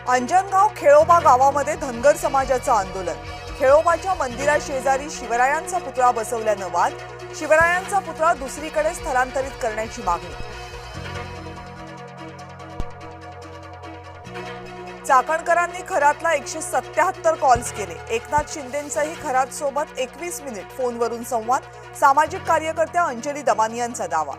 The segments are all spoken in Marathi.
अंजनगाव खेळोबा गावामध्ये धनगर समाजाचं आंदोलन। खेळोबाच्या मंदिरा शेजारी शिवरायांचा पुतळा बसवल्यानं वाद। शिवरायांचा पुतळा दुसरीकडे स्थलांतरित करण्याची मागणी। चाकणकरांनी खरातला 177 कॉल्स केले। एकनाथ शिंदेंचाही खरात सोबत 21 मिनिट फोनवरून संवाद। सामाजिक कार्यकर्त्या अंजली दमानियांचा दावा।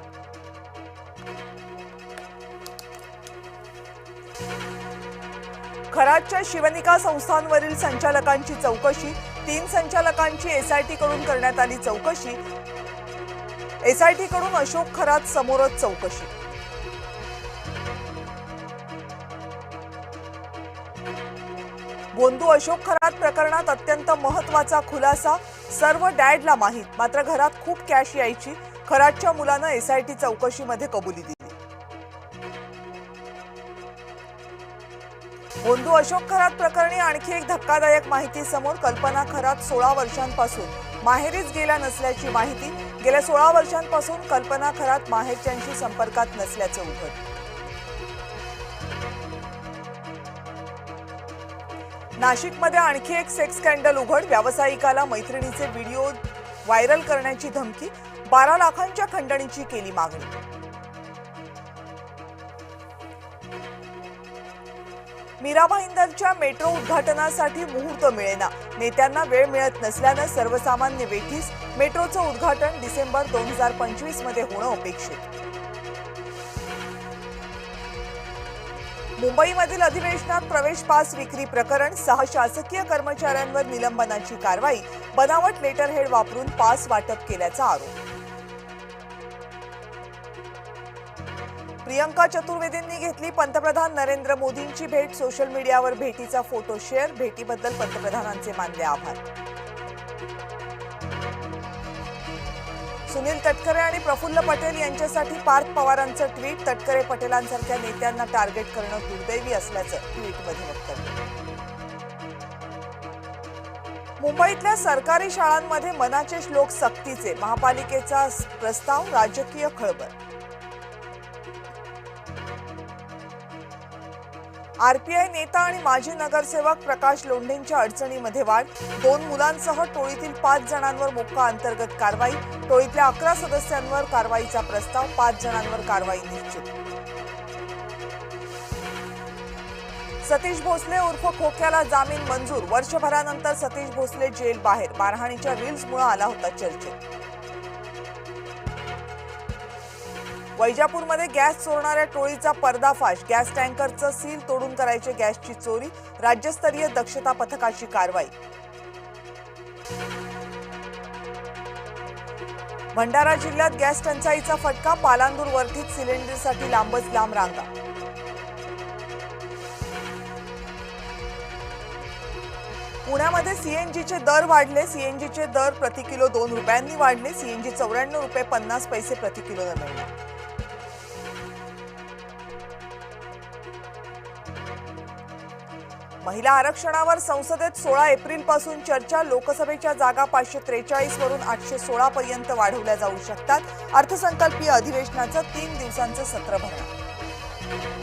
खरातच्या शिवनिका संस्थांवरील संचालकांची चौकशी। 3 संचालकांची एसआयटी कडून करण्यात आली चौकशी। एसआयटी कडून अशोक खरात समोरच चौकशी। गोंदू अशोक खरात प्रकरणात अत्यंत महत्त्वाचा खुलासा। सर्व डॅडला माहीत, मात्र घरात खूप कॅश यायची। खरातच्या मुलानं एसआयटी चौकशीमध्ये कबुली दिली। गोंदू अशोक खरात प्रकरणी आणखी एक धक्कादायक माहिती समोर। कल्पना खरात 16 वर्षांपासून माहेरीच गेल्या नसल्याची माहिती। गेल्या 16 वर्षांपासून कल्पना खरात माहेरच्यांशी संपर्कात नसल्याचं उघड। नाशिकमध्ये आणखी एक सेक्स स्कॅन्डल उघड। व्यावसायिकाला मैत्रिणीचे व्हिडिओ व्हायरल करण्याची धमकी। 12 लाखांच्या खंडणीची केली मागणी। मीरा भाईंदरच्या मेट्रो उद्घाटनासाठी मुहूर्त मिळेना। नेत्यांना वेळ मिळत नसल्यानं सर्वसामान्य वेठीस। मेट्रोचं उद्घाटन डिसेंबर 2025 मध्ये होणं अपेक्षित। मुंबईमधील अधिवेशनात प्रवेश पास विक्री प्रकरण। 6 शासकीय कर्मचाऱ्यांवर निलंबनाची कारवाई। बनावट लेटरहेड वापरून पास वाटप केल्याचा आरोप। प्रियंका चतुर्वेदींनी घेतली पंतप्रधान नरेंद्र मोदींची भेट। सोशल मीडियावर भेटीचा फोटो शेअर। भेटीबद्दल पंतप्रधानांचे मानले आभार। सुनील तटकरे आणि प्रफुल्ल पटेल यांच्यासाठी पार्थ पवारांचं ट्विट। तटकरे पटेलांसारख्या नेत्यांना टार्गेट करणं दुर्दैवी असल्याचं ट्विटमध्ये वक्तव्य। मुंबईतल्या सरकारी शाळांमध्ये मनाचे श्लोक सक्तीचे। महापालिकेचा प्रस्ताव राजकीय खळबळ। आरपीआय नेता आणि माजी नगरसेवक प्रकाश लोंढेंच्या अडचणीमध्ये वाढ। 2 मुलांसह टोळीतील 5 जणांवर मोक्का अंतर्गत कारवाई। टोळीतल्या 11 सदस्यांवर कारवाईचा प्रस्ताव। 5 जणांवर कारवाई निश्चित। सतीश भोसले उर्फ खोक्याला जामीन मंजूर। वर्षभरानंतर सतीश भोसले जेल बाहेर। मारहाणीच्या रील्समुळे आला होता चर्चेत। वैजापूरमध्ये गॅस चोरणाऱ्या टोळीचा पर्दाफाश। गॅस टँकरचं सील तोडून करायचे गॅसची चोरी। राज्यस्तरीय दक्षता पथकाची कारवाई। भंडारा जिल्ह्यात गॅस टंचाईचा फटका। पालांदूर वरठीत सिलेंडरसाठी लांबच लांब रांगा। पुण्यामध्ये सीएनजीचे दर वाढले। सीएनजीचे दर प्रति किलो 2 रुपयांनी वाढले। सीएनजी 94 रुपये 50 पैसे प्रति किलोने मिळणार। महिला आरक्षणावर संसदेत 16 एप्रिलपासून चर्चा। लोकसभेच्या जागा 543 वरून 816 पर्यंत वाढवल्या जाऊ शकतात। अर्थसंकल्पीय अधिवेशनाचं 3 दिवसांचं सत्र भरणार।